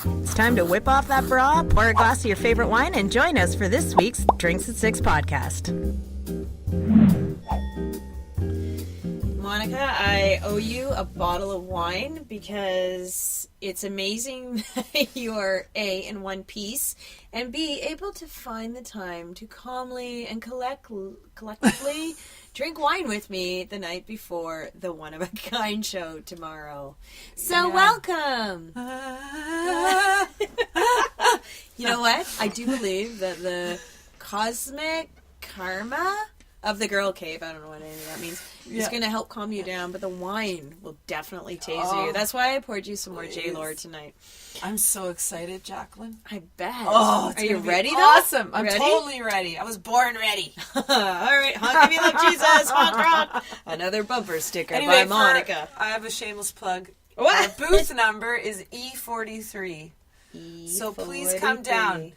It's time to whip off that bra, pour a glass of your favorite wine, and join us for this week's Drinks at Six podcast. Monica, I owe you a bottle of wine because it's amazing that you are A, in one piece, and B, able to find the time to calmly and collectively drink wine with me the night before the One of a Kind show tomorrow. So welcome! You know what? I do believe that the cosmic karma of the girl cave, I don't know what any of that means, is going to help calm you down, but the wine will definitely tase you. That's why I poured you some more J-Lord tonight. I'm so excited, Jacqueline. I bet. Oh, are you ready though? Awesome. I'm ready? Totally ready. I was born ready. All right, honk if you love Jesus, honk rock. Another bumper sticker by Monica. I have a shameless plug. What? Our booth number is E43. So please come down.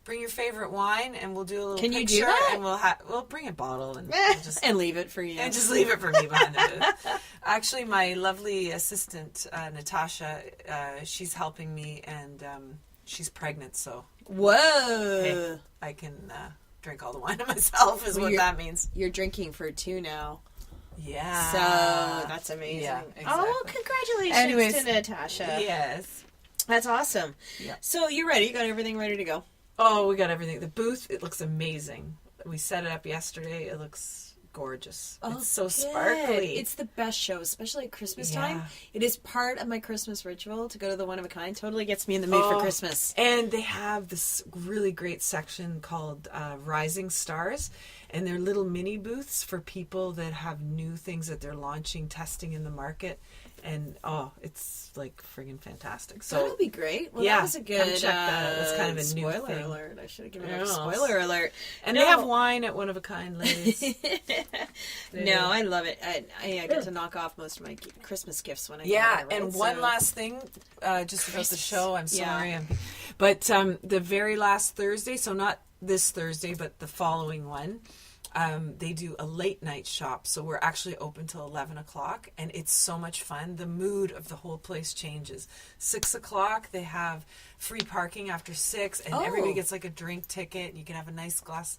Bring your favorite wine, and we'll do a little picture. Can you do that? And we'll bring a bottle and we'll just and leave it for you. And just leave it for me behind the booth. Actually, my lovely assistant Natasha, she's helping me, and she's pregnant. So whoa, I can drink all the wine myself. Is what that means. You're drinking for two now. Yeah. So that's amazing. Yeah, exactly. Oh, well, congratulations to Natasha. Yes. That's awesome. Yeah. So you're ready? You got everything ready to go? Oh, we got everything. The booth, it looks amazing. We set it up yesterday. It looks gorgeous. Oh, it's so sparkly. It's the best show, especially at Christmas time. It is part of my Christmas ritual to go to the One of a Kind. Totally gets me in the mood for Christmas. And they have this really great section called Rising Stars. And they're little mini booths for people that have new things that they're launching, testing in the market. And it's like friggin' fantastic. So that'll be great. Well, that was a good. Check that. That's kind of a new spoiler thing. Alert. I should have given a spoiler alert. And they have wine at One of a Kind, ladies. No, I love it. I get to knock off most of my Christmas gifts when I right? And one last thing, just about the show. I'm sorry, but the very last Thursday, so not this Thursday, but the following one. They do a late night shop, so we're actually open till 11 o'clock, and it's so much fun. The mood of the whole place changes. 6 o'clock, they have free parking after 6, and everybody gets like a drink ticket. You can have a nice glass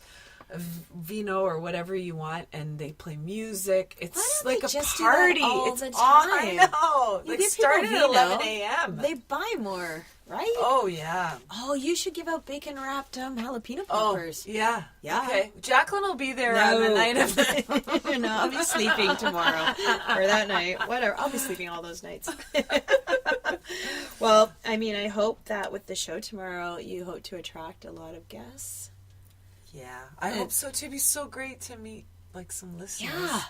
of vino or whatever you want, and they play music. It's like a party. It's the time. I know. Like started at 11 a.m. They buy more, right? Oh yeah. Oh, you should give out bacon wrapped jalapeno poppers. Yeah. Yeah. Okay. Jacqueline will be there on the night of the... No, I'll be sleeping tomorrow or that night. Whatever. I'll be sleeping all those nights. Well, I mean, I hope that with the show tomorrow, you hope to attract a lot of guests. Yeah, I hope so too. It'd be so great to meet like some listeners. Yeah.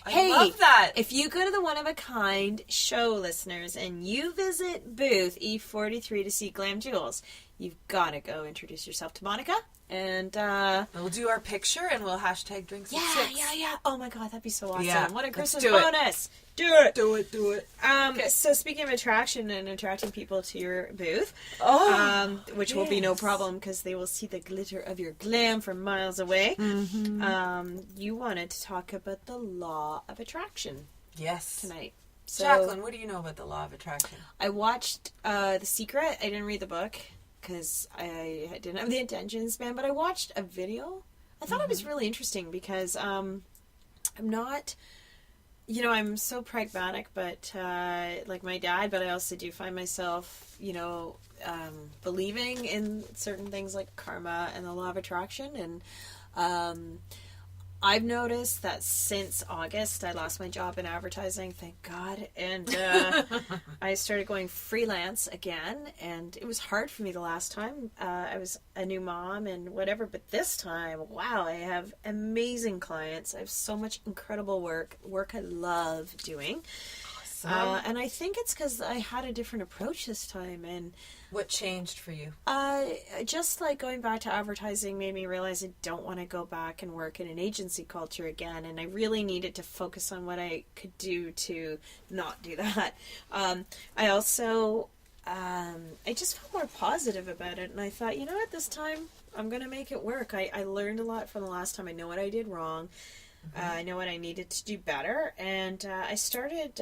I love that. If you go to the One of a Kind show, listeners, and you visit booth E43 to see Glam Jewels, you've got to go introduce yourself to Monica. And we'll do our picture and we'll hashtag drinks at 6. Yeah. Oh my God, that'd be so awesome. Yeah, what a Christmas do bonus. Do it. Okay. So speaking of attraction and attracting people to your booth, which will be no problem because they will see the glitter of your glam from miles away. Mm-hmm. You wanted to talk about the law of attraction. Yes. Tonight. So, Jacqueline, what do you know about the law of attraction? I watched The Secret. I didn't read the book because I didn't have the attention span, but I watched a video. I thought it was really interesting because I'm not... I'm so pragmatic, but like my dad, but I also do find myself, believing in certain things like karma and the law of attraction. And I've noticed that since August, I lost my job in advertising, thank God. And I started going freelance again. And it was hard for me the last time. I was a new mom and whatever. But this time, wow, I have amazing clients. I have so much incredible work I love doing. Awesome. And I think it's because I had a different approach this time. And what changed for you? Just like going back to advertising made me realize I don't want to go back and work in an agency culture again. And I really needed to focus on what I could do to not do that. I also, I just felt more positive about it. And I thought, this time I'm going to make it work. I learned a lot from the last time. I know what I did wrong. I know what I needed to do better, and I started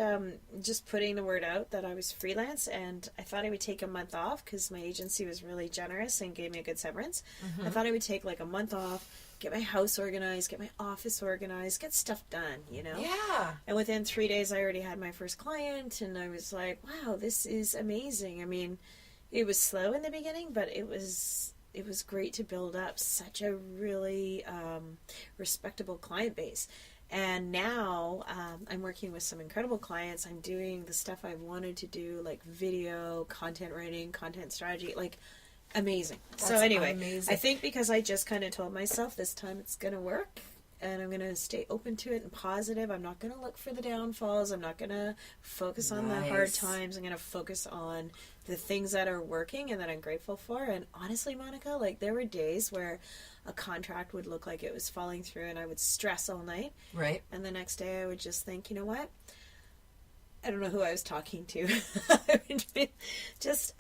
just putting the word out that I was freelance, and I thought I would take a month off because my agency was really generous and gave me a good severance. I thought I would take like a month off, get my house organized, get my office organized, get stuff done, you know? Yeah. And within 3 days, I already had my first client, and I was like, wow, this is amazing. I mean, it was slow in the beginning, but it was great to build up such a really respectable client base. And now I'm working with some incredible clients. I'm doing the stuff I've wanted to do, like video, content writing, content strategy, like amazing. That's so anyway, amazing. I think because I just kind of told myself this time it's going to work, and I'm going to stay open to it and positive. I'm not going to look for the downfalls. I'm not going to focus on the hard times. I'm going to focus on the things that are working and that I'm grateful for. And honestly, Monica, like there were days where a contract would look like it was falling through and I would stress all night. Right. And the next day I would just think, you know what? I don't know who I was talking to. I would be just,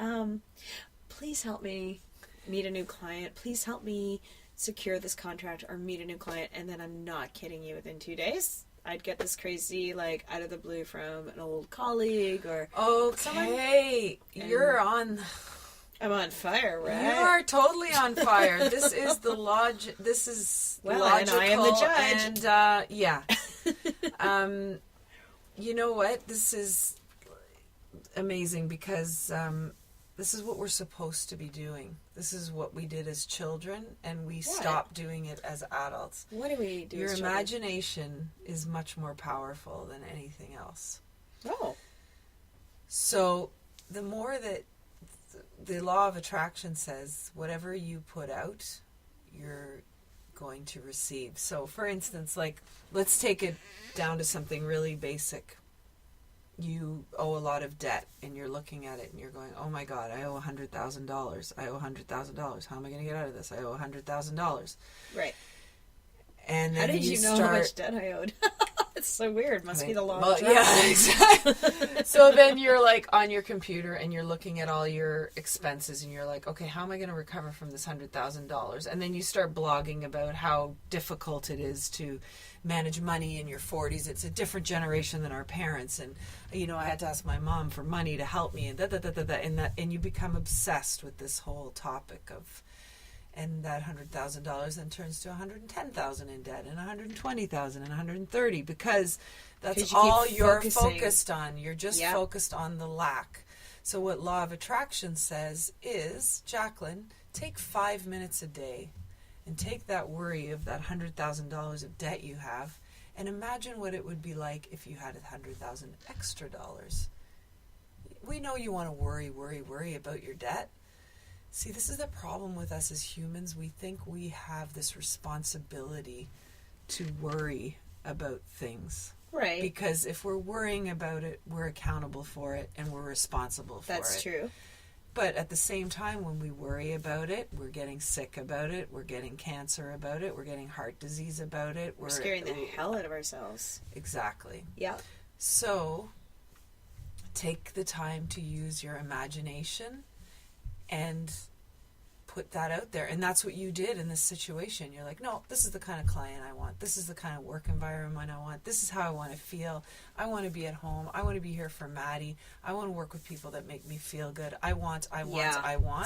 please help me meet a new client. Please help me secure this contract or meet a new client. And then I'm not kidding you, within 2 days I'd get this crazy, like, out of the blue from an old colleague or someone. You're on. I'm on fire, right? You are totally on fire. This is the logic. This is logical. And I am the judge. And yeah. You know what? This is amazing because this is what we're supposed to be doing. This is what we did as children, and we stopped doing it as adults. What do we do? Your as imagination is much more powerful than anything else. Oh. So the more that the law of attraction says, whatever you put out, you're going to receive. So for instance, like, let's take it down to something really basic. You owe a lot of debt, and you're looking at it and you're going, oh my God, I owe $100,000. I owe $100,000. How am I going to get out of this? I owe $100,000. Right. And then how did you know how much debt I owed? It's so weird. Must be the law of attraction. Yeah, exactly. So then you're like on your computer and you're looking at all your expenses and you're like, okay, how am I going to recover from this $100,000? And then you start blogging about how difficult it is to manage money in your 40s. It's a different generation than our parents, and you know, I had to ask my mom for money to help me, and and you become obsessed with this whole topic of, and that $100,000 then turns to $110,000 in debt, and $120,000 and $130,000 because that's all you're focused on. You're just focused on the lack. So what law of attraction says is, Jacqueline, take 5 minutes a day and take that worry of that $100,000 of debt you have, and imagine what it would be like if you had $100,000 extra dollars. We know you want to worry about your debt. See, this is the problem with us as humans. We think we have this responsibility to worry about things. Right. Because if we're worrying about it, we're accountable for it and we're responsible for it. That's true. But at the same time, when we worry about it, we're getting sick about it, we're getting cancer about it, we're getting heart disease about it. We're scaring the hell out of ourselves. Exactly. Yeah. So take the time to use your imagination and put that out there. And that's what you did in this situation. You're like, no, this is the kind of client I want. This is the kind of work environment I want. This is how I want to feel. I want to be at home. I want to be here for Maddie. I want to work with people that make me feel good. I want.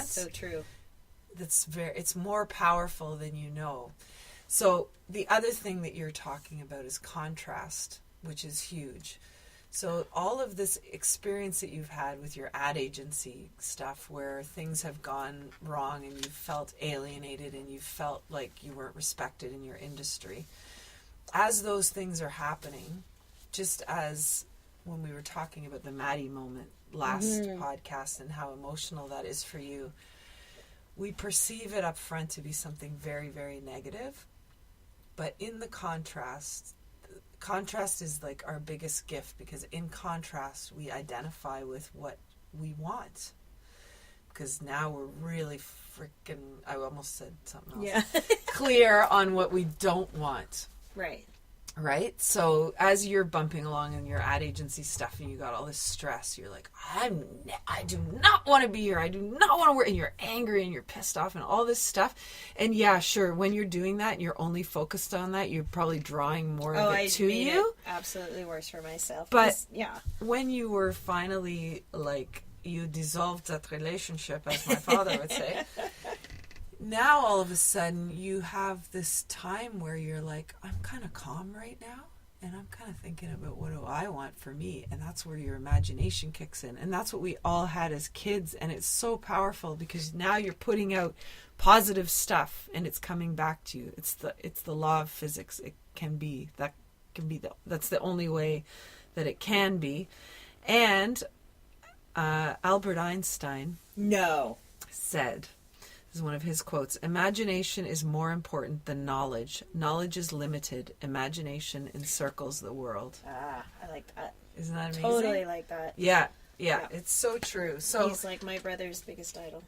So true. It's more powerful than you know. So the other thing that you're talking about is contrast, which is huge. So all of this experience that you've had with your ad agency stuff where things have gone wrong and you've felt alienated and you've felt like you weren't respected in your industry, as those things are happening, just as when we were talking about the Maddie moment last podcast and how emotional that is for you, we perceive it up front to be something very, very negative. But in the contrast is like our biggest gift, because in contrast we identify with what we want, because now we're really freaking, I almost said something else, clear on what we don't want. Right. Right? So as you're bumping along in your ad agency stuff and you got all this stress, you're like, I do not want to be here. I do not want to work. And you're angry and you're pissed off and all this stuff. And yeah, sure, when you're doing that and you're only focused on that, you're probably drawing more of it to you. It absolutely worse for myself. But yeah, when you were finally like, you dissolved that relationship, as my father would say, now all of a sudden you have this time where you're like, I'm kind of calm right now and I'm kind of thinking about what do I want for me, and that's where your imagination kicks in. And that's what we all had as kids, and it's so powerful because now you're putting out positive stuff and it's coming back to you. It's the law of physics. That's the only way that it can be. And Albert Einstein said, this is one of his quotes, imagination is more important than knowledge. Knowledge is limited. Imagination encircles the world. Ah, I like that. Isn't that amazing? Totally like that. Yeah. It's so true. So he's like my brother's biggest idol.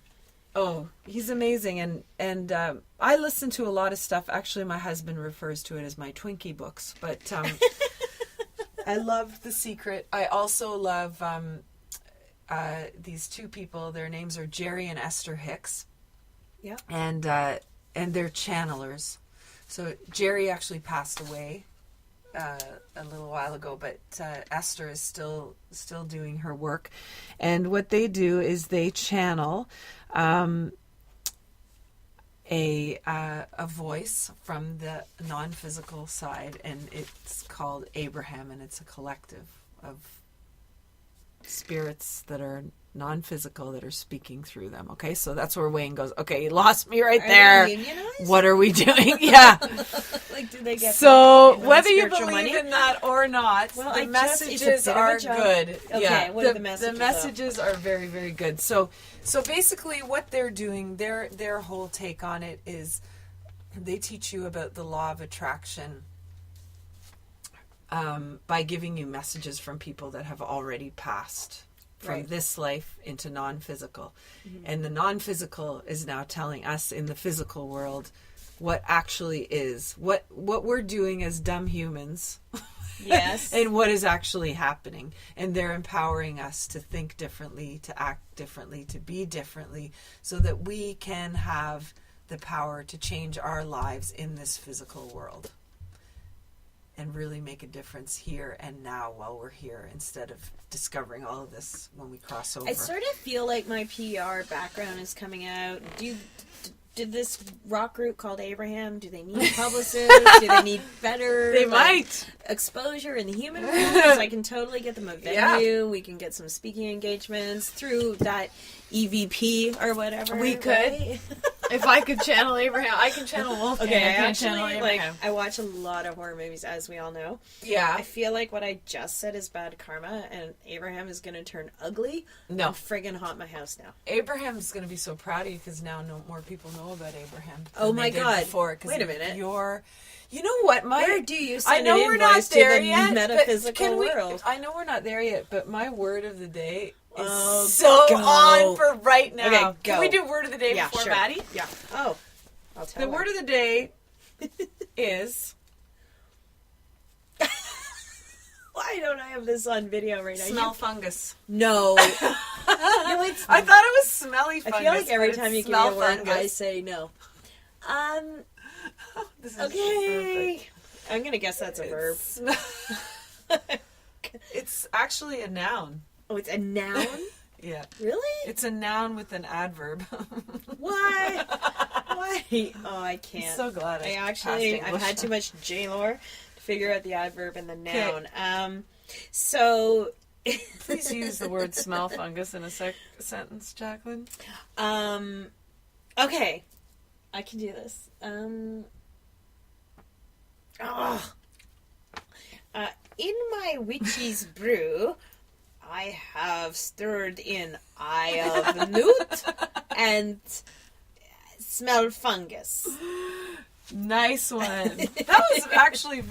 Oh, he's amazing. And I listen to a lot of stuff. Actually, my husband refers to it as my Twinkie books. But I love The Secret. I also love these two people. Their names are Jerry and Esther Hicks. Yeah. And they're channelers. So Jerry actually passed away a little while ago, but Esther is still doing her work. And what they do is they channel a voice from the non-physical side, and it's called Abraham, and it's a collective of spirits that are non-physical that are speaking through them. Okay, so that's where Wayne goes, okay, you lost me right there. What are we doing? Yeah. Like, do they get so whether you believe money? In that or not, well, the messages are good. Okay, yeah, what are the messages? The messages are very, very good. So basically what they're doing, their whole take on it is they teach you about the law of attraction by giving you messages from people that have already passed from this life into non-physical. Mm-hmm. And the non-physical is now telling us in the physical world what actually is, what we're doing as dumb humans. Yes. And what is actually happening. And they're empowering us to think differently, to act differently, to be differently, so that we can have the power to change our lives in this physical world. And really make a difference here and now while we're here, instead of discovering all of this when we cross over. I sort of feel like my PR background is coming out. Did this rock group called Abraham, do they need publicists? Do they need better exposure in the human world? Because I can totally get them a venue. Yeah. We can get some speaking engagements through that EVP or whatever. We could. Right? If I could channel Abraham, I can channel Wolfgang. Okay, I can't channel Abraham. I watch a lot of horror movies, as we all know. Yeah. I feel like what I just said is bad karma, and Abraham is going to turn ugly. No. And friggin' haunt my house now. Abraham's going to be so proud of you because now more people know about Abraham. Oh my God. Before, wait a minute. You know what? Where do you send I know we're not there to the yet, metaphysical world? I know we're not there yet, but my word of the day is on for right now. Okay, go. Can we do word of the day before sure. Maddie? Yeah. Oh. I'll tell the word of the day is... Why don't I have this on video right now? Smell fungus. No. I thought it was smelly fungus. I feel like every time you give me a word, fungus. I say no. This is okay. perfect. I'm going to guess that's a verb. It's actually a noun. Oh, it's a noun? Yeah. Really? It's a noun with an adverb. What? Why? Oh, I can't. I'm so glad I've had too much J-lore to figure out the adverb and the noun. So... Please use the word smell fungus in a sentence, Jacqueline. Okay. I can do this. In my witch's brew, I have stirred in eye of newt and smell fungus. Nice one. That was actually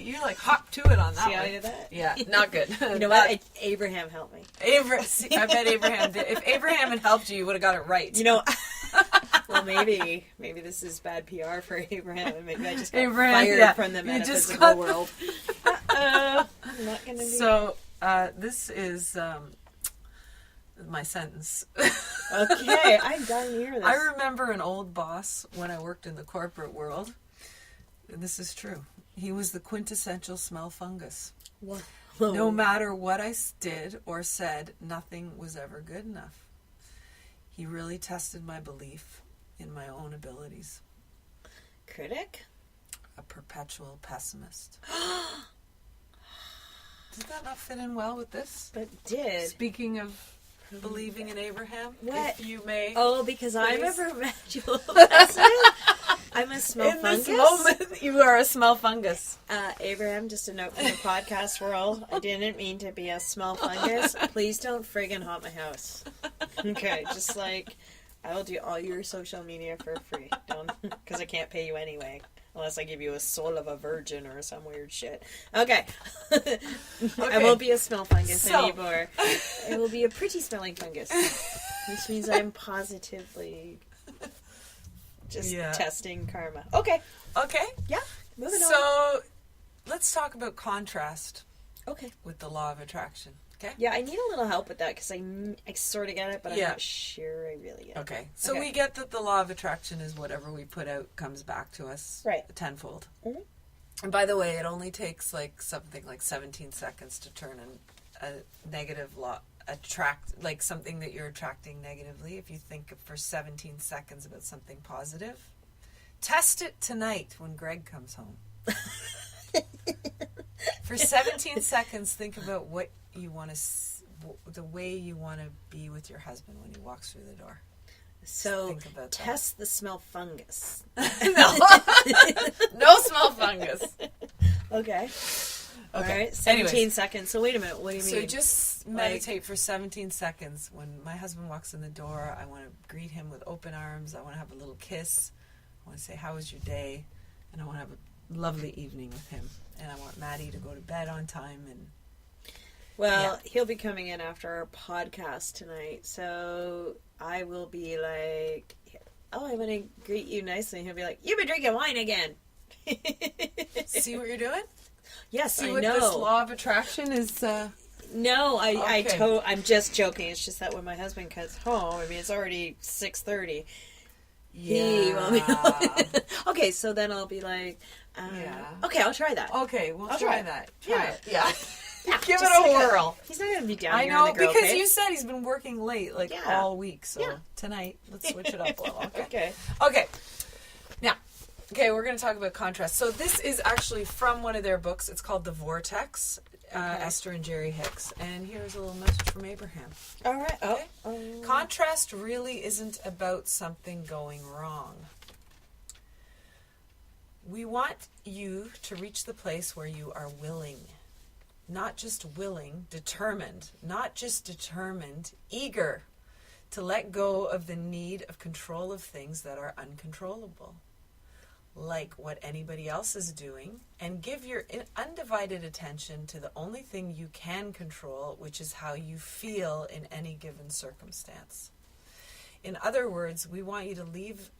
you hopped to it on that one. See how I did that? Yeah, not good. You know what? Abraham helped me. I bet Abraham did. If Abraham had helped you, you would have got it right. You know, Well, maybe this is bad PR for Abraham. Maybe I just got Abraham, fired from the metaphysical world. I'm not going to be... So, this is my sentence. Okay, I gotta hear this. I remember an old boss when I worked in the corporate world. And this is true. He was the quintessential smell fungus. Whoa. No matter what I did or said, nothing was ever good enough. He really tested my belief in my own abilities. Critic? A perpetual pessimist. Does that not fit in well with this? But did. Speaking of believing in Abraham, what? If you may. Oh, because please. I'm a perpetual pessimist. I'm a smell in fungus. In this moment, you are a smell fungus. Abraham, just a note from the podcast world. I didn't mean to be a smell fungus. Please don't friggin' haunt my house. Okay, just like, I will do all your social media for free. Don't, because I can't pay you anyway. Unless I give you a soul of a virgin or some weird shit. Okay. I won't be a smell fungus anymore. I will be a pretty smelling fungus. Which means I'm positively just testing karma. Okay. Okay. Yeah. Moving on. So, let's talk about contrast. Okay. With the law of attraction. Okay? Yeah, I need a little help with that because I sort of get it, but I'm not sure I really get it. Okay. So we get that the law of attraction is whatever we put out comes back to us tenfold. Mm-hmm. And by the way, it only takes like something like 17 seconds to turn a negative law like something that you're attracting negatively. If you think for 17 seconds about something positive, test it tonight when Greg comes home. For 17 seconds, think about what you want to, the way you want to be with your husband when he walks through the door. So, test the smell fungus. No. No smell fungus. Okay. All right, 17 seconds. So wait a minute, what do you mean? So just meditate for 17 seconds. When my husband walks in the door, I want to greet him with open arms. I want to have a little kiss. I want to say, how was your day? And I want to have a lovely evening with him. And I want Maddie to go to bed on time. And he'll be coming in after our podcast tonight. So I will be like, oh, I want to greet you nicely. And he'll be like, you've been drinking wine again. See what you're doing? Yes, See I what know. this law of attraction is. No, I'm just joking. It's just that when my husband comes home, I mean, it's already 6:30. Yeah. Okay, so then I'll be like, okay, I'll try that. Okay, we'll try that. Try it. Yeah. Give it a whirl. He's not going to be down here. I know, in the girl because cave. you said he's been working late, all week. So tonight, let's switch it up a little. Okay. Now, we're going to talk about contrast. So this is actually from one of their books. It's called The Vortex, Esther and Jerry Hicks. And here's a little message from Abraham. All right. Okay? Contrast really isn't about something going wrong. We want you to reach the place where you are willing. Not just willing, determined. Not just determined, eager to let go of the need of control of things that are uncontrollable, like what anybody else is doing, and give your undivided attention to the only thing you can control, which is how you feel in any given circumstance. In other words, we want you to leave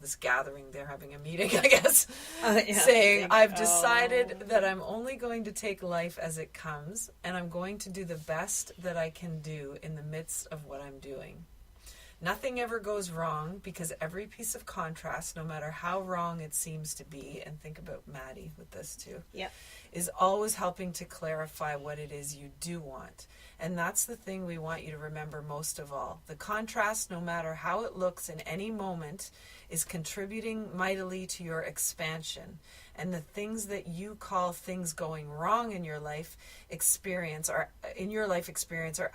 this gathering, they're having a meeting, I guess, saying, I've decided that I'm only going to take life as it comes, and I'm going to do the best that I can do in the midst of what I'm doing. Nothing ever goes wrong because every piece of contrast, no matter how wrong it seems to be, and think about Maddie with this too, is always helping to clarify what it is you do want. And that's the thing we want you to remember most of all. The contrast, no matter how it looks in any moment, is contributing mightily to your expansion. And the things that you call things going wrong in your life experience are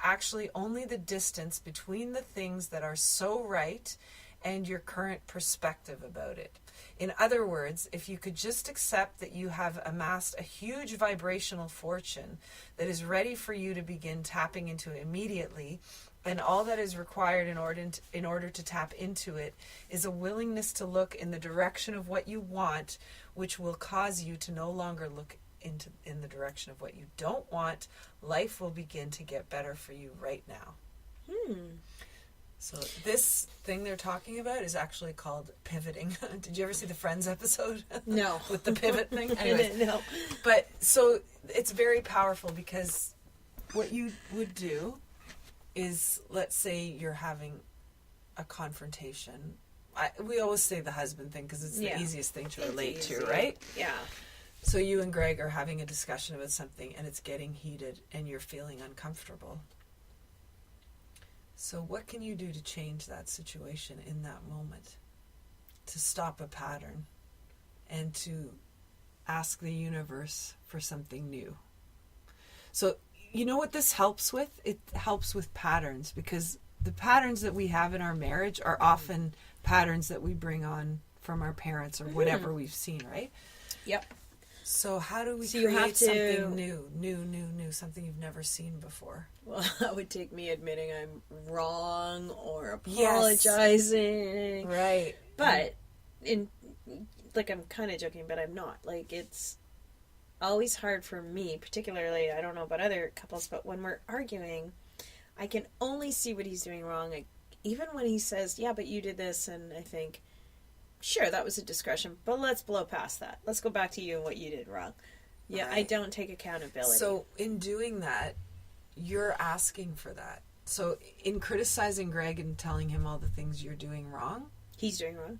actually only the distance between the things that are so right and your current perspective about it. In other words, if you could just accept that you have amassed a huge vibrational fortune that is ready for you to begin tapping into immediately, and all that is required in order to tap into it is a willingness to look in the direction of what you want, which will cause you to no longer look in the direction of what you don't want, life will begin to get better for you right now. So this thing they're talking about is actually called pivoting. Did you ever see the Friends episode? No. With the pivot thing? Anyways. No. But so it's very powerful because what you would do is, let's say you're having a confrontation. We always say the husband thing because it's the easiest thing to relate to, right? Yeah. So you and Greg are having a discussion about something and it's getting heated and you're feeling uncomfortable. So what can you do to change that situation in that moment? To stop a pattern and to ask the universe for something new. So you know what this helps with? It helps with patterns, because the patterns that we have in our marriage are often patterns that we bring on from our parents or whatever we've seen, right? Yep. So how do we create something new, something you've never seen before? Well, that would take me admitting I'm wrong or apologizing. Yes. Right. But I'm kind of joking, but I'm not. Like, it's always hard for me, particularly, I don't know about other couples, but when we're arguing, I can only see what he's doing wrong. Even when he says, yeah, but you did this, and I think, sure, that was a discretion, but let's blow past that. Let's go back to you and what you did wrong. Yeah, right. I don't take accountability. So in doing that, you're asking for that. So in criticizing Greg and telling him all the things you're doing wrong. He's doing wrong.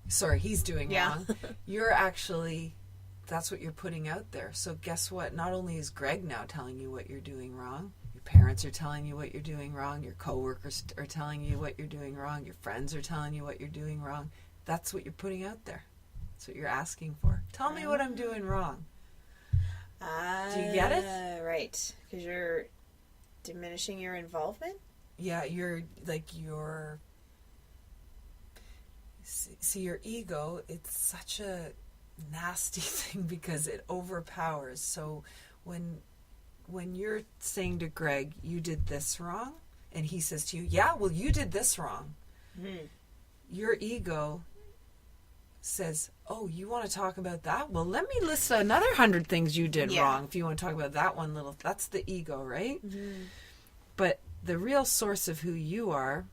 Sorry, he's doing wrong. You're actually, that's what you're putting out there. So guess what? Not only is Greg now telling you what you're doing wrong, your parents are telling you what you're doing wrong, your coworkers are telling you what you're doing wrong, your friends are telling you what you're doing wrong. That's what you're putting out there. That's what you're asking for. Tell me what I'm doing wrong. Do you get it? Right. Because you're diminishing your involvement? Yeah, see, your ego, it's such a nasty thing because it overpowers. So when you're saying to Greg, you did this wrong, and he says to you, yeah, well, you did this wrong. Mm-hmm. Your ego says, oh, you want to talk about that? Well, let me list another 100 things you did wrong if you want to talk about that one little. That's the ego, right? Mm-hmm. But the real source of who you are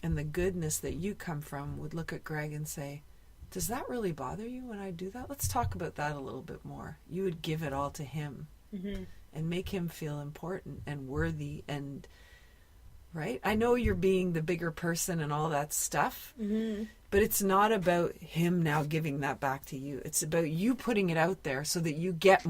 and the goodness that you come from would look at Greg and say, does that really bother you when I do that? Let's talk about that a little bit more. You would give it all to him and make him feel important and worthy and, right? I know you're being the bigger person and all that stuff, but it's not about him now giving that back to you. It's about you putting it out there so that you get,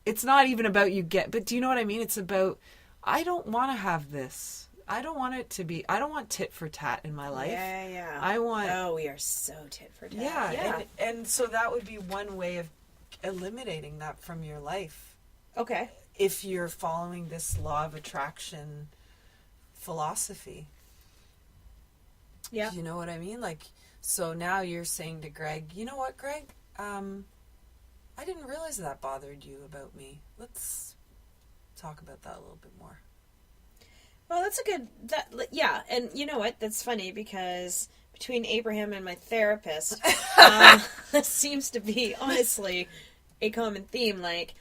it's not even about you get, but do you know what I mean? It's about, I don't want to have this. I don't want it to be, I don't want tit for tat in my life. Yeah. I want... Oh, we are so tit for tat. Yeah. And so that would be one way of eliminating that from your life. Okay. If you're following this law of attraction philosophy. Yeah. You know what I mean? Like, so now you're saying to Greg, you know what, Greg? I didn't realize that bothered you about me. Let's talk about that a little bit more. Well, that's a good, and you know what, that's funny because between Abraham and my therapist, this seems to be, honestly, a common theme, like,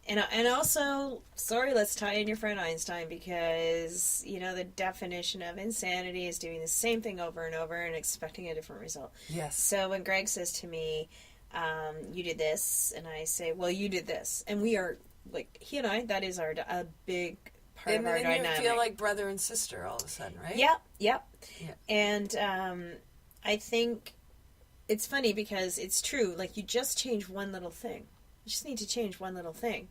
and also, sorry, let's tie in your friend Einstein, because, you know, the definition of insanity is doing the same thing over and over and expecting a different result. Yes. So when Greg says to me, you did this, and I say, well, you did this, and we are, like, he and I, that is a big part of our dynamic. You feel like brother and sister all of a sudden, right? Yep. Yeah. And I think it's funny because it's true. Like, you just change one little thing. You just need to change one little thing.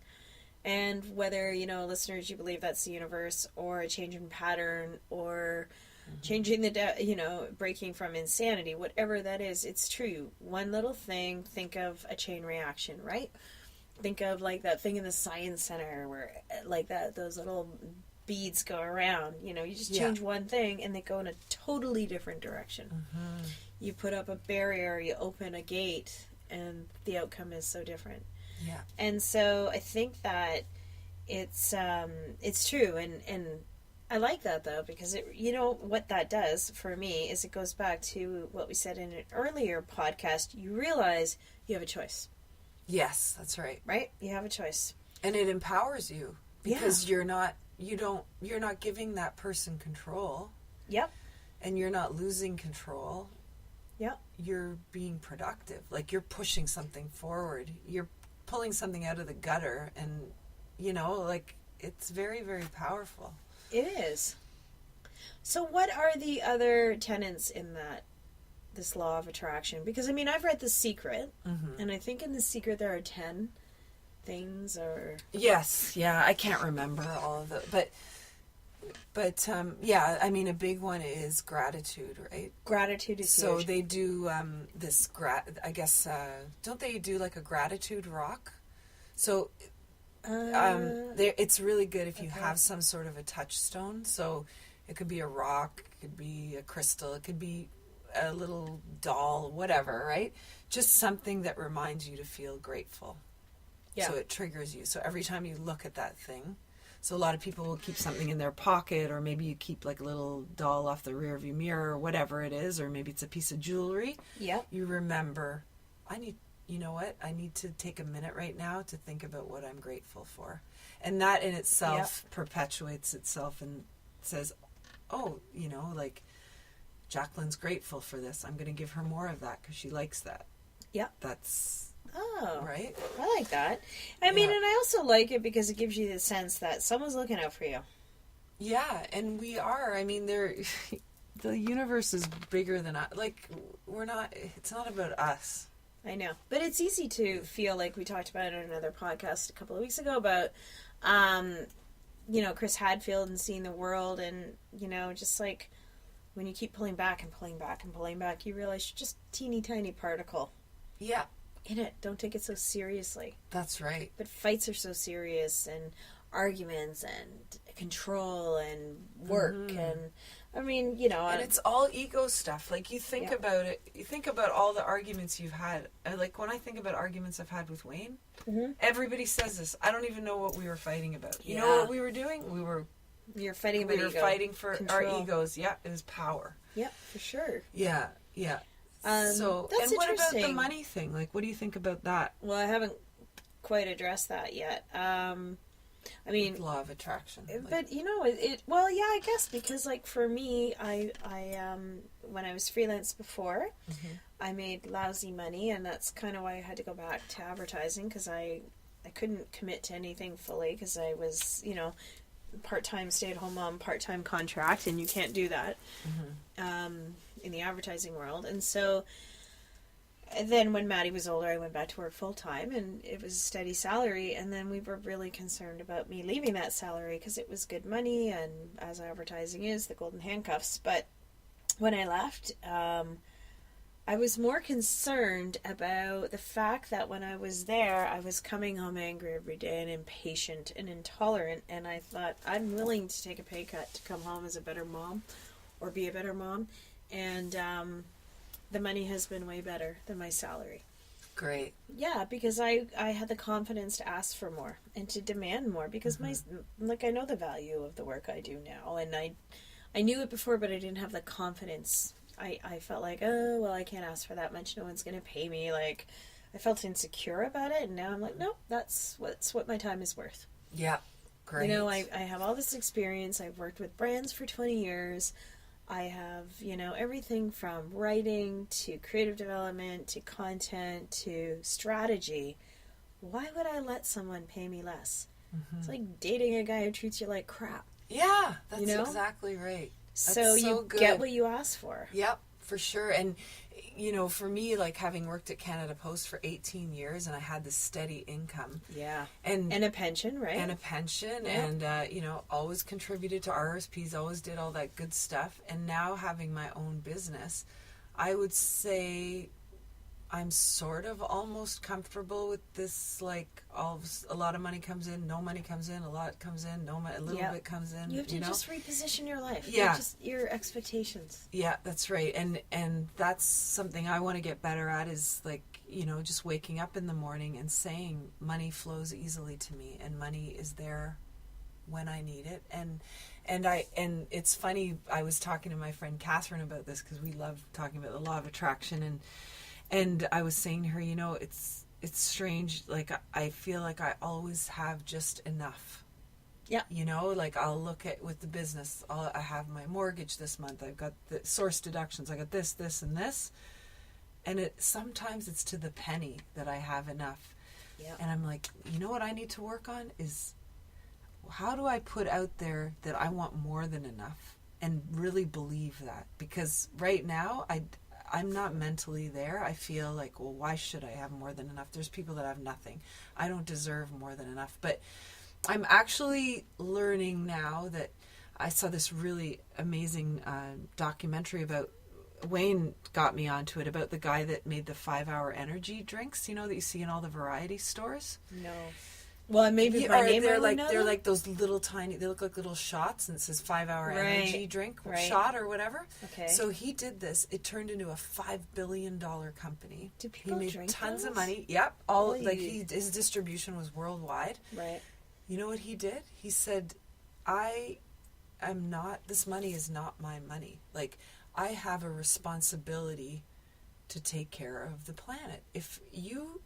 And whether, you know, listeners, you believe that's the universe or a change in pattern or changing the, breaking from insanity, whatever that is, it's true. One little thing, think of a chain reaction, right? Think of, like, that thing in the science center where, like, those little beads go around. You know, you just change one thing and they go in a totally different direction. Mm-hmm. You put up a barrier, you open a gate, and the outcome is so different. Yeah. And so I think that it's true. And I like that, though, because, what that does for me is it goes back to what we said in an earlier podcast. You realize you have a choice. Yes, that's right. Right? You have a choice. And it empowers you because you're not giving that person control. Yep. and you're not losing control, Yeah. you're being productive. Like, you're pushing something forward. You're pulling something out of the gutter, and, like, it's very, very powerful. It is. So what are the other tenets in this law of attraction? Because, I mean, I've read The Secret, and I think in The Secret there are 10 things, or... Yes, yeah, I can't remember all of them, but yeah, I mean, a big one is gratitude, right? Gratitude is So huge. they do this, I guess, don't they do like a gratitude rock? So it's really good if you have some sort of a touchstone. So it could be a rock, it could be a crystal, it could be a little doll, whatever, right? Just something that reminds you to feel grateful. Yeah. So it triggers you. So every time you look at that thing, so a lot of people will keep something in their pocket, or maybe you keep like a little doll off the rear view mirror, or whatever it is, or maybe it's a piece of jewelry. Yeah. You remember, you know what? I need to take a minute right now to think about what I'm grateful for. And that in itself perpetuates itself and says, oh, like, Jacqueline's grateful for this. I'm going to give her more of that because she likes that. Yeah. That's... Oh, right? I like that. I mean, and I also like it because it gives you the sense that someone's looking out for you. Yeah, and we are. I mean, the universe is bigger than us. Like, it's not about us. I know. But it's easy to feel like we talked about it in another podcast a couple of weeks ago about, Chris Hadfield and seeing the world, and, just like when you keep pulling back and pulling back and pulling back, you realize you're just a teeny tiny particle. Yeah. In it. Don't take it so seriously. That's right. But fights are so serious, and arguments and control and work and I mean, and it's all ego stuff. Like, you think about it, you think about all the arguments you've had. Like, when I think about arguments I've had with Wayne, everybody says this. I don't even know what we were fighting about. You know what we were doing? You're fighting about we were ego. Fighting for Control. our egos. Yeah, it was power. Yeah, for sure. Yeah. So, that's and what about the interesting. money thing? Like, what do you think about that? Well, I haven't quite addressed that yet. I mean, Law of attraction. But well, yeah, I guess, because like for me, I when I was freelance before, I made lousy money, and that's kind of why I had to go back to advertising, because I couldn't commit to anything fully, because I was part-time stay-at-home mom, part-time contract, and you can't do that in the advertising world. And so then when Maddie was older, I went back to work full-time, and it was a steady salary. And then we were really concerned about me leaving that salary, because it was good money, and as advertising is, the golden handcuffs. But when I left, I was more concerned about the fact that when I was there, I was coming home angry every day and impatient and intolerant. And I thought, I'm willing to take a pay cut to come home as a better mom, or be a better mom. And the money has been way better than my salary. Great. Yeah, because I had the confidence to ask for more and to demand more, because I know the value of the work I do now, and I knew it before, but I didn't have the confidence. I felt like, oh, well, I can't ask for that much. No one's going to pay me. Like, I felt insecure about it, and now I'm like, no, that's what my time is worth. Yeah, great. I have all this experience. I've worked with brands for 20 years. I have, everything from writing to creative development to content to strategy. Why would I let someone pay me less? It's like dating a guy who treats you like crap. Yeah, that's exactly right. So you get what you ask for. Yep, for sure. And, for me, like, having worked at Canada Post for 18 years, and I had this steady income. Yeah. And a pension, right? And a pension, and, always contributed to RSPs, always did all that good stuff. And now having my own business, I would say I'm sort of almost comfortable with this, like, a lot of money comes in, no money comes in, a lot comes in, no money, a little bit comes in. You have to just reposition your life. Yeah. Just your expectations. Yeah, that's right. And that's something I want to get better at, is like, just waking up in the morning and saying money flows easily to me, and money is there when I need it. And it's funny, I was talking to my friend Catherine about this, because we love talking about the law of attraction, and I was saying to her, it's strange, like, I feel like I always have just enough. Yeah. You know, like I'll look at with the business, I have my mortgage this month. I've got the source deductions. I got this, and this. And sometimes it's to the penny that I have enough. Yeah. And I'm like, you know what I need to work on is how do I put out there that I want more than enough and really believe that? Because right now I'm not mentally there. I feel like, well, why should I have more than enough? There's people that have nothing. I don't deserve more than enough. But I'm actually learning now that I saw this really amazing documentary about, Wayne got me onto it, about the guy that made the 5-hour energy drinks, you know, that you see in all the variety stores. No. Well, maybe by name they're I like know they're them. like those little tiny. They look like little shots, and it says 5-hour energy drink shot or whatever. Okay. So he did this. It turned into a $5 billion company. Do people He made drink tons those? of money. Yep. All Holy. like his distribution was worldwide. Right. You know what he did? He said, "I am not. This money is not my money. Like I have a responsibility to take care of the planet. If you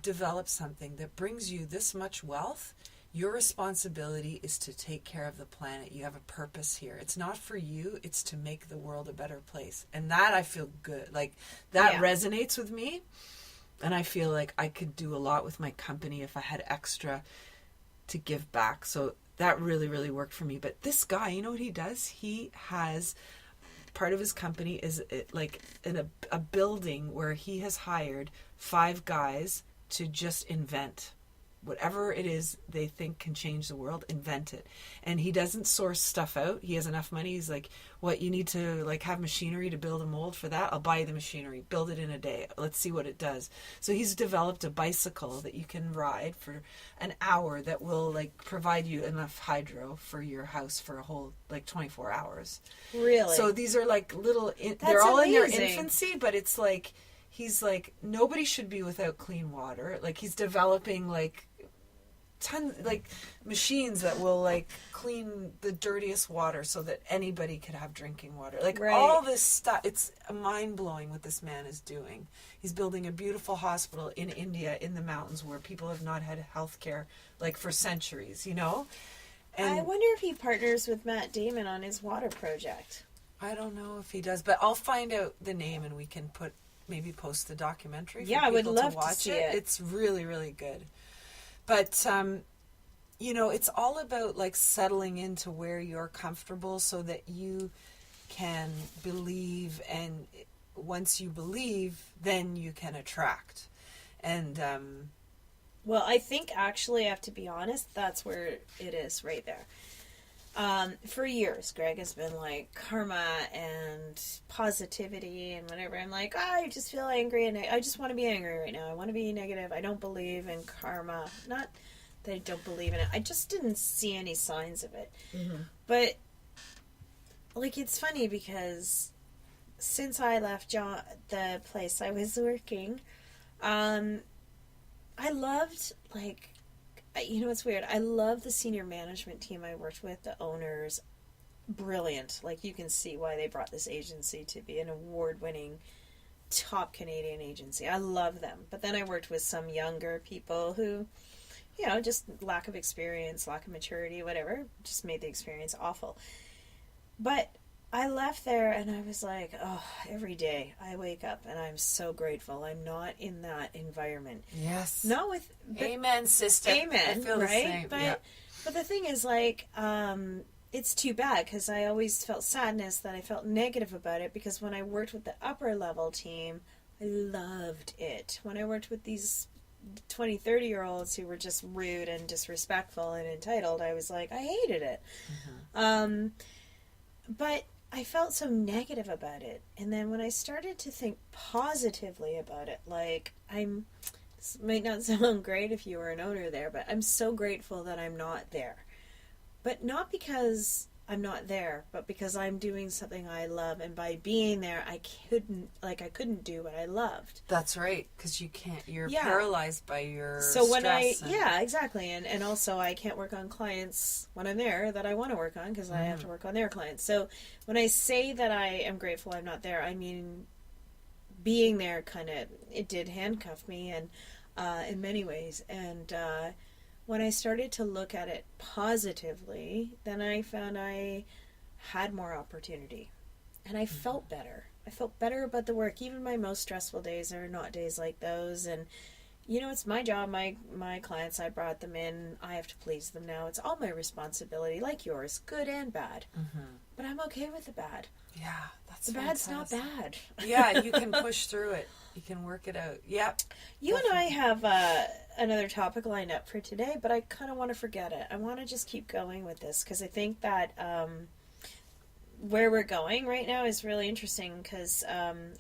develop something that brings you this much wealth, your responsibility is to take care of the planet. You have a purpose here. It's not for you, it's to make the world a better place." And that I feel good. Like that resonates with me. And I feel like I could do a lot with my company if I had extra to give back. So that really, really worked for me. But this guy, you know what he does? He has part of his company is like in a building where he has hired 5 guys to just invent whatever it is they think can change the world, invent it. And he doesn't source stuff out. He has enough money. He's like, what, you need to like have machinery to build a mold for that? I'll buy you the machinery. Build it in a day. Let's see what it does. So he's developed a bicycle that you can ride for an hour that will like provide you enough hydro for your house for a whole like 24 hours. Really? So these are like little, they're all amazing. in their infancy, but it's like, he's like, nobody should be without clean water. Like he's developing like machines that will like clean the dirtiest water so that anybody could have drinking water. Like all this stuff, it's mind blowing what this man is doing. He's building a beautiful hospital in India in the mountains where people have not had health care like for centuries, you know? And I wonder if he partners with Matt Damon on his water project. I don't know if he does, but I'll find out the name and we can maybe post the documentary for Yeah, I would people love to watch to see it. It's really, really good. But, you know, it's all about like settling into where you're comfortable so that you can believe. And once you believe, then you can attract. And, well, I think actually, I have to be honest, that's where it is right there. For years, Greg has been like karma and positivity and whatever. I'm like, I just feel angry and I just want to be angry right now. I want to be negative. I don't believe in karma. Not that I don't believe in it. I just didn't see any signs of it. Mm-hmm. But, like, it's funny because since I left the place I was working, I loved, like, you know, it's weird. I love the senior management team I worked with, the owners. Brilliant. Like, you can see why they brought this agency to be an award-winning, top Canadian agency. I love them. But then I worked with some younger people who, you know, just lack of experience, lack of maturity, whatever, just made the experience awful. But I left there and I was like, oh, every day I wake up and I'm so grateful I'm not in that environment. yes. Not with... Amen, sister. Amen, I feel right? the same. But the thing is, like, it's too bad because I always felt sadness that I felt negative about it because when I worked with the upper level team, I loved it. When I worked with these 20, 30-year-olds who were just rude and disrespectful and entitled, I was like, I hated it. Mm-hmm. But I felt so negative about it. And then when I started to think positively about it, like, this might not sound great if you were an owner there, but I'm so grateful that I'm not there. But not because I'm not there, but because I'm doing something I love, and by being there, I couldn't do what I loved. That's right, because you can't. You're paralyzed by your stress. Yeah, exactly, and also I can't work on clients when I'm there that I want to work on because I have to work on their clients. So when I say that I am grateful I'm not there, I mean being there it did handcuff me, and in many ways, and when I started to look at it positively, then I found I had more opportunity. And I felt better. I felt better about the work. Even my most stressful days are not days like those. And, you know, it's my job. My clients, I brought them in. I have to please them now. It's all my responsibility, like yours, good and bad. But I'm okay with the bad. Yeah, that's the bad's not bad. Yeah, you can push through it. You can work it out. Yep. You definitely. And I have another topic lined up for today, but I kind of want to forget it. I want to just keep going with this because I think that where we're going right now is really interesting because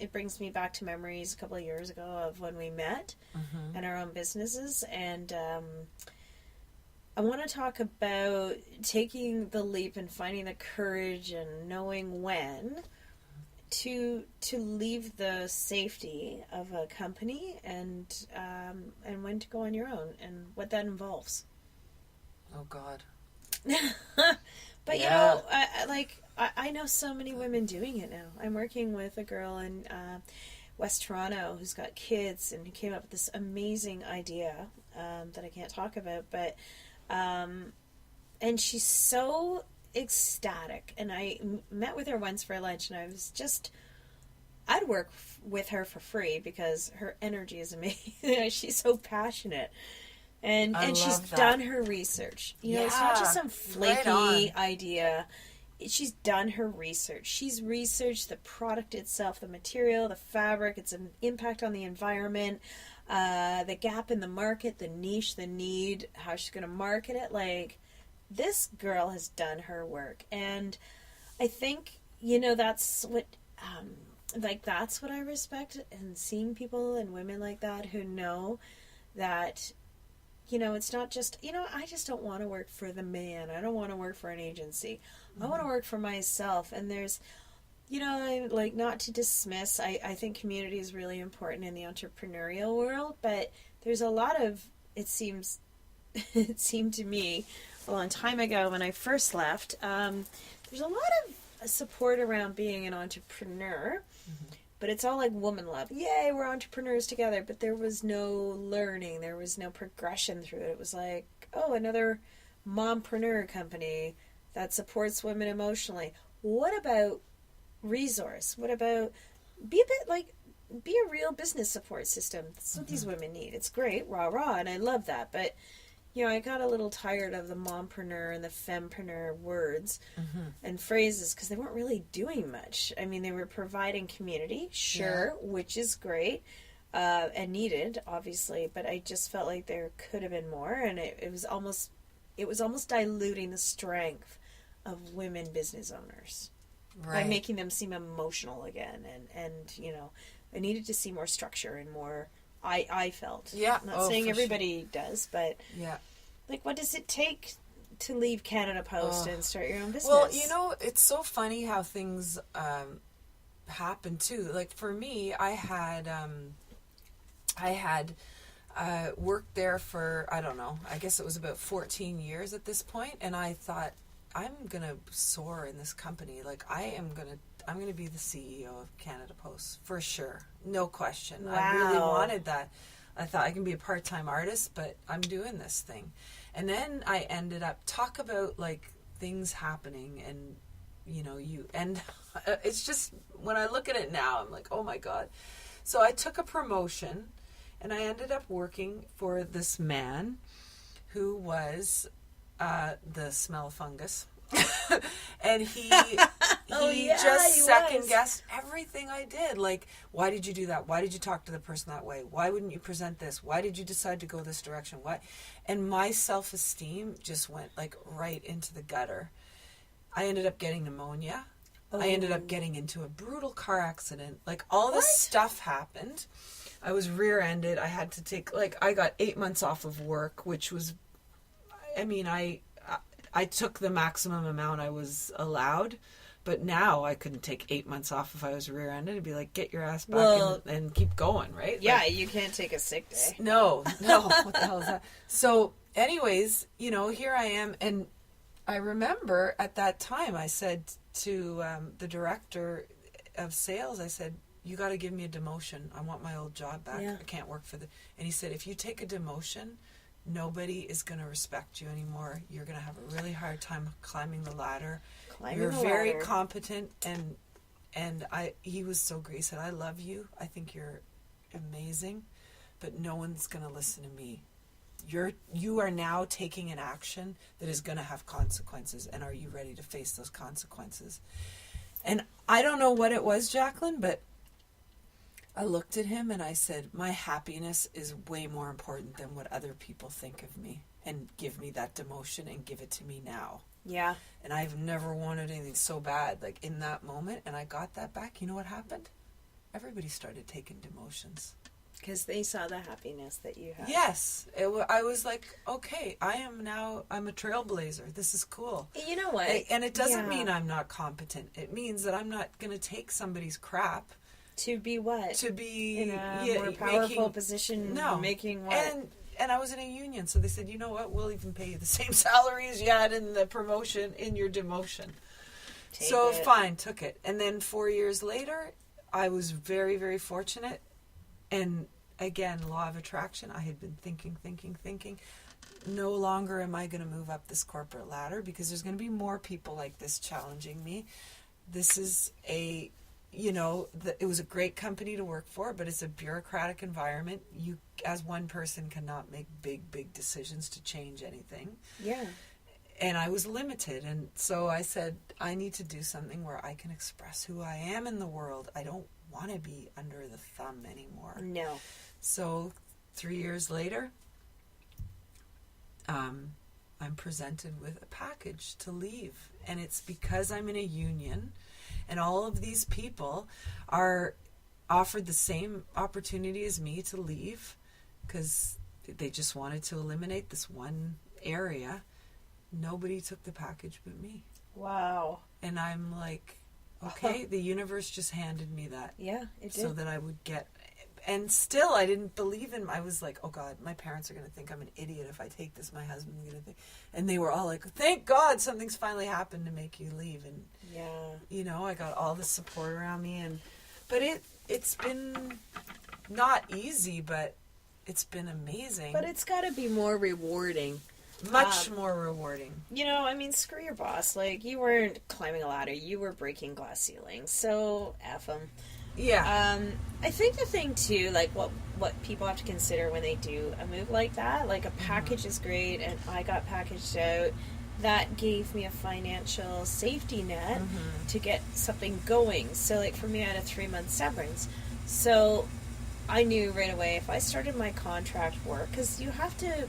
it brings me back to memories a couple of years ago of when we met and our own businesses. And I want to talk about taking the leap and finding the courage and knowing when to leave the safety of a company and when to go on your own and what that involves. Oh God. But you know, I know so many women doing it now. I'm working with a girl in West Toronto who's got kids and who came up with this amazing idea that I can't talk about, but and she's so ecstatic. And I met with her once for lunch, and I was just, I'd work with her for free because her energy is amazing. She's so passionate. And she's done her research. You know, it's not just some flaky idea. She's done her research. She's researched the product itself, the material, the fabric, its impact on the environment, the gap in the market, the niche, the need, how she's going to market it. Like, this girl has done her work. And I think, you know, that's what, that's what I respect. And seeing people and women like that who know that, you know, it's not just, you know, I just don't want to work for the man. I don't want to work for an agency. I want to work for myself. And there's, you know, like, not to dismiss, I think community is really important in the entrepreneurial world, but there's a lot of, it seemed to me a long time ago when I first left, there's a lot of support around being an entrepreneur, but it's all like woman love. Yay, we're entrepreneurs together. But there was no learning. There was no progression through it. It was like, oh, another mompreneur company that supports women emotionally. What about resource? What about be a real business support system? That's what these women need. It's great, rah, and I love that. But, you know, I got a little tired of the mompreneur and the fempreneur words and phrases because they weren't really doing much. I mean, they were providing community, sure, which is great and needed, obviously. But I just felt like there could have been more, and it was almost diluting the strength of women business owners by making them seem emotional again. And you know, I needed to see more structure and more. I felt. Yeah. I'm not saying everybody does, but like, what does it take to leave Canada Post and start your own business? Well, you know, it's so funny how things happen too. Like, for me, I had worked there for, I don't know, I guess it was about 14 years at this point, and I thought, I'm gonna soar in this company. Like, I'm gonna be the CEO of Canada Post for sure, no question. Wow. I really wanted that. I thought I can be a part-time artist, but I'm doing this thing. And then I ended up, talk about like things happening, and you know, it's just, when I look at it now, I'm like, oh my God. So I took a promotion, and I ended up working for this man who was the smell fungus. And he just second-guessed everything I did. Like, why did you do that? Why did you talk to the person that way? Why wouldn't you present this? Why did you decide to go this direction? Why? And my self-esteem just went, like, right into the gutter. I ended up getting pneumonia. I ended up getting into a brutal car accident. Like, all this stuff happened. I was rear-ended. I had to take, like, I got 8 months off of work, which was, I mean, I took the maximum amount I was allowed, but now I couldn't take 8 months off if I was rear-ended. It'd be like, get your ass back and keep going, right? Yeah, like, you can't take a sick day. No, what the hell is that? So, anyways, you know, here I am, and I remember at that time I said to the director of sales, I said, you got to give me a demotion. I want my old job back. I can't work for and he said, if you take a demotion, nobody is going to respect you anymore. You're going to have a really hard time climbing the ladder. You're very competent, and he was so great. He said, I love you. I think you're amazing, but no one's going to listen to me. You are now taking an action that is going to have consequences, and are you ready to face those consequences? And I don't know what it was, Jacqueline, but I looked at him and I said, my happiness is way more important than what other people think of me, and give me that demotion and give it to me now. Yeah. And I've never wanted anything so bad, like in that moment, and I got that back. You know what happened? Everybody started taking demotions. Because they saw the happiness that you had. Yes. I was like, okay, I'm a trailblazer. This is cool. You know what? And it doesn't mean I'm not competent. It means that I'm not going to take somebody's crap. To be what? To be in a more powerful position. No. Making what? And I was in a union, so they said, you know what? We'll even pay you the same salary as you had in the promotion, in your demotion. Fine, took it. And then 4 years later, I was very, very fortunate. And again, law of attraction, I had been thinking. No longer am I going to move up this corporate ladder, because there's going to be more people like this challenging me. This is it was a great company to work for, but it's a bureaucratic environment. You, as one person, cannot make big decisions to change anything. Yeah. And I was limited. And so I said, I need to do something where I can express who I am in the world. I don't want to be under the thumb anymore. No. So 3 years later, I'm presented with a package to leave. And it's because I'm in a union, and all of these people are offered the same opportunity as me to leave, because they just wanted to eliminate this one area. Nobody took the package but me. Wow. And I'm like, okay, the universe just handed me that. Yeah, it did. So that I would get... And still, I didn't believe in... I was like, oh, God, my parents are going to think I'm an idiot if I take this. My husband's going to think... And they were all like, thank God something's finally happened to make you leave. And, I got all the support around me. But it's been not easy, but it's been amazing. But it's got to be more rewarding. Much more rewarding. Screw your boss. Like, you weren't climbing a ladder. You were breaking glass ceilings. So, F them. Yeah. I think the thing, too, like, what people have to consider when they do a move like that, like, a package is great, and I got packaged out. That gave me a financial safety net to get something going. So, like, for me, I had a 3-month severance. So, I knew right away if I started my contract work, because you have to...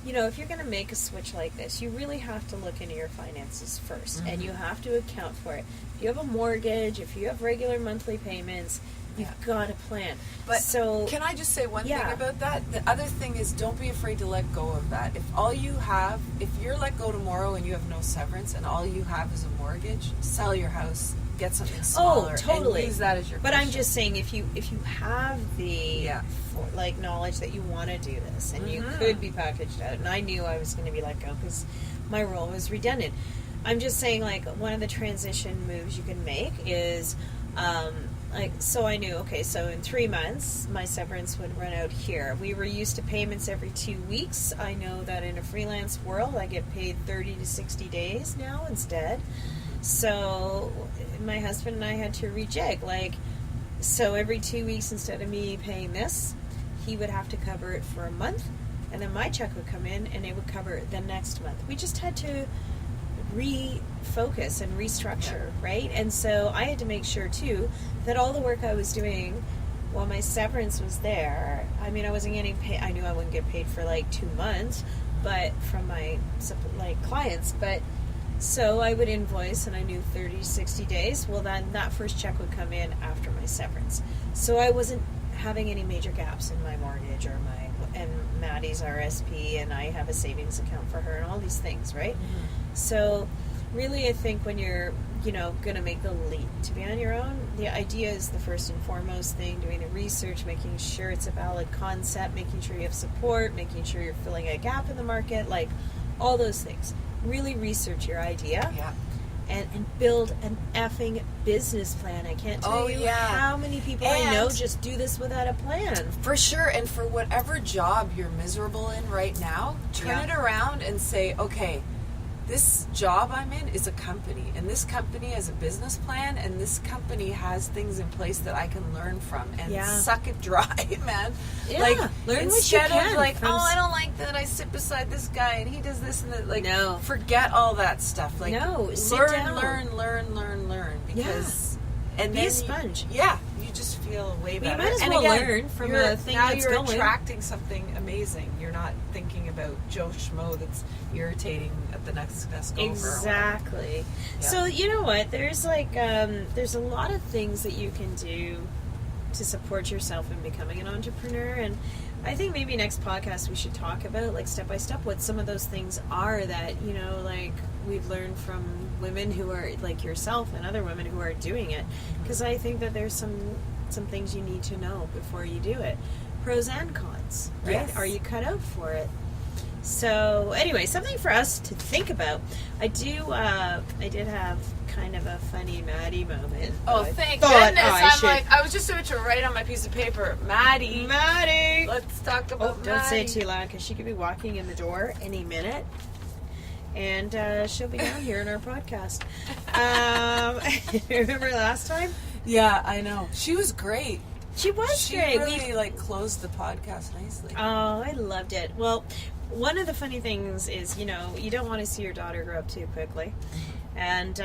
if you're going to make a switch like this, you really have to look into your finances first, and you have to account for it. If you have a mortgage, if you have regular monthly payments, you've got a plan. But can I just say one thing about that? The other thing is, don't be afraid to let go of that. If you're let go tomorrow and you have no severance and all you have is a mortgage, sell your house, get something smaller, and use that as your But I'm just saying, if you have the knowledge that you want to do this, and you could be packaged out, and I knew I was going to be let go because my role was redundant. I'm just saying, like, one of the transition moves you can make is, so I knew, okay, so in 3 months, my severance would run out here. We were used to payments every 2 weeks. I know that in a freelance world, I get paid 30 to 60 days now instead. So my husband and I had to rejig, so every 2 weeks, instead of me paying this, he would have to cover it for a month, and then my check would come in and it would cover it the next month. We just had to refocus and restructure, right? And so I had to make sure too that all the work I was doing while my severance was there, I wasn't getting paid. I knew I wouldn't get paid for 2 months, but from my clients, but so I would invoice, and I knew 30 to 60 days. Well, then that first check would come in after my severance. So I wasn't having any major gaps in my mortgage and Maddie's RSP, and I have a savings account for her and all these things, right? So really, I think when you're, going to make the leap to be on your own, the idea is the first and foremost thing, doing the research, making sure it's a valid concept, making sure you have support, making sure you're filling a gap in the market, all those things. Really research your idea. Yeah. and build an effing business plan. I can't tell you how many people I know just do this without a plan. For sure. And for whatever job you're miserable in right now, turn it around and say, okay, this job I'm in is a company, and this company has a business plan, and this company has things in place that I can learn from, and suck it dry, man. Yeah, like, learn instead what you can of like, from... I don't like that I sit beside this guy and he does this and that. Like, no, forget all that stuff. Like, sit down. learn. Because, and be then a sponge. You just feel way better. You might as well learn from a thing that's going. Now you're attracting something amazing. You're not thinking about Joe Schmo that's irritating at the next desk over. Exactly. So you know what? There's like there's a lot of things that you can do to support yourself in becoming an entrepreneur, and I think maybe next podcast we should talk about, like, step by step what some of those things are that, you know, like we've learned from women who are like yourself and other women who are doing it, because I think that there's some things you need to know before you do it, pros and cons, right? Yes. Are you cut out for it? So anyway, something for us to think about. I did have kind of a funny Maddie moment. Oh, thank goodness! I was just about to write on my piece of paper, Maddie. Let's talk about Maddie. Don't say it too loud, because she could be walking in the door any minute, and she'll be down here in our podcast. Remember last time? Yeah, I know. She was great. She was great. She really closed the podcast nicely. Oh, I loved it. Well, one of the funny things is, you know, you don't want to see your daughter grow up too quickly. And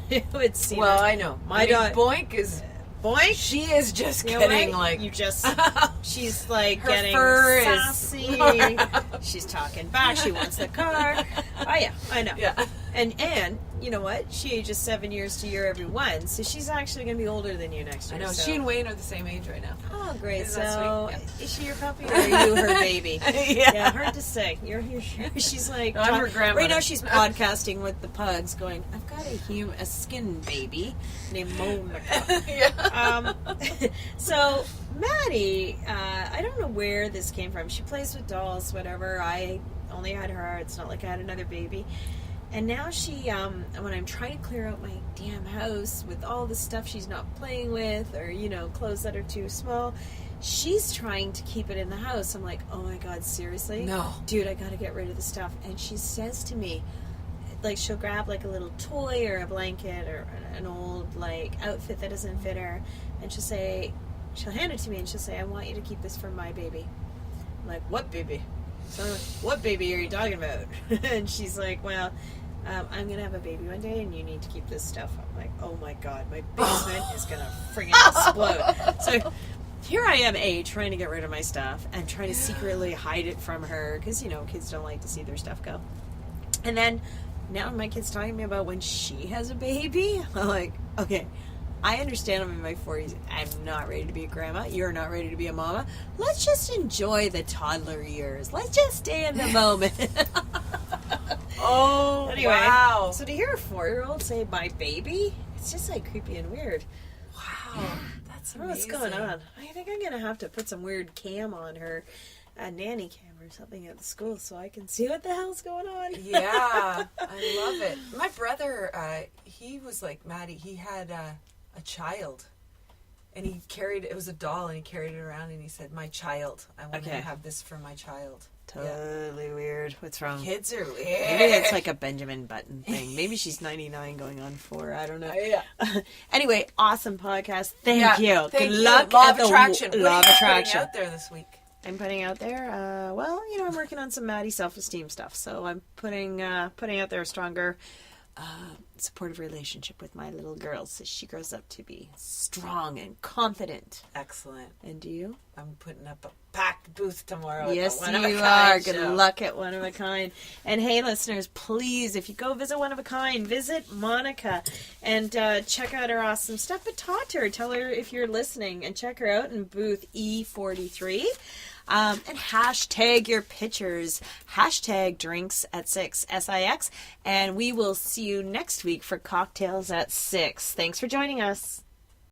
it would seem... Well, I know. My daughter... Boink is... Boink? She is just getting, like... You just... She's, like, her getting fur sassy. She's talking back. She wants the car. Oh, yeah. I know. Yeah. And you know what? She ages 7 years to year every one, so she's actually going to be older than you next year. I know. So. She and Wayne are the same age right now. Oh, great. So, yeah. Is she your puppy or are you her baby? Yeah, hard to say. She's like... No, I'm her grandmother. Right now she's podcasting with the pugs going, I've got a skin baby named Monica. Yeah. So, Maddie, I don't know where this came from. She plays with dolls, whatever. I only had her. It's not like I had another baby. And now she, when I'm trying to clear out my damn house with all the stuff she's not playing with, or, you know, clothes that are too small, she's trying to keep it in the house. I'm like, oh my God, seriously? No. Dude, I gotta get rid of the stuff. And she says to me, like, she'll grab, like, a little toy or a blanket or an old, like, outfit that doesn't fit her, and she'll hand it to me and she'll say, I want you to keep this for my baby. I'm like, what baby? So I'm like, what baby are you talking about? And she's like, well, I'm going to have a baby one day and you need to keep this stuff. I'm like, oh my God, my basement is going to friggin' explode. So here I am, trying to get rid of my stuff and trying to secretly hide it from her because, you know, kids don't like to see their stuff go. And then now my kid's talking to me about when she has a baby. I'm like, okay, I understand I'm in my 40s. I'm not ready to be a grandma. You're not ready to be a mama. Let's just enjoy the toddler years. Let's just stay in the moment. Oh, anyway, wow. So to hear a 4-year-old say my baby, it's just like creepy and weird. Wow. That's amazing. What's going on? I think I'm going to have to put some weird cam on her, a nanny cam or something at the school so I can see what the hell's going on. Yeah, I love it. My brother, he was like Maddie. He had a child, and he carried it was a doll, and he carried it around, and he said, "My child, I want to have this for my child." Totally weird. What's wrong? Kids are weird. Maybe it's like a Benjamin Button thing. Maybe she's 99 going on 4. I don't know. Yeah. Anyway, awesome podcast. Thank you. Thank Good you. luck Law at of the Attraction. Law of What are you Attraction. putting out there this week? I'm putting out there, well, you know, I'm working on some Maddie self-esteem stuff. So I'm putting out there a stronger, supportive relationship with my little girl so she grows up to be strong and confident. Excellent. And do you? I'm putting up a packed booth tomorrow. Yes, at the One of you a Kind are. Good show. luck at One of a Kind. And hey, listeners, please, if you go visit One of a Kind, visit Monica and check out her awesome stuff. But talk to her. Tell her if you're listening and check her out in booth E43. And hashtag your pictures. Hashtag drinks at 6, SIX. And we will see you next week for Cocktails at 6. Thanks for joining us.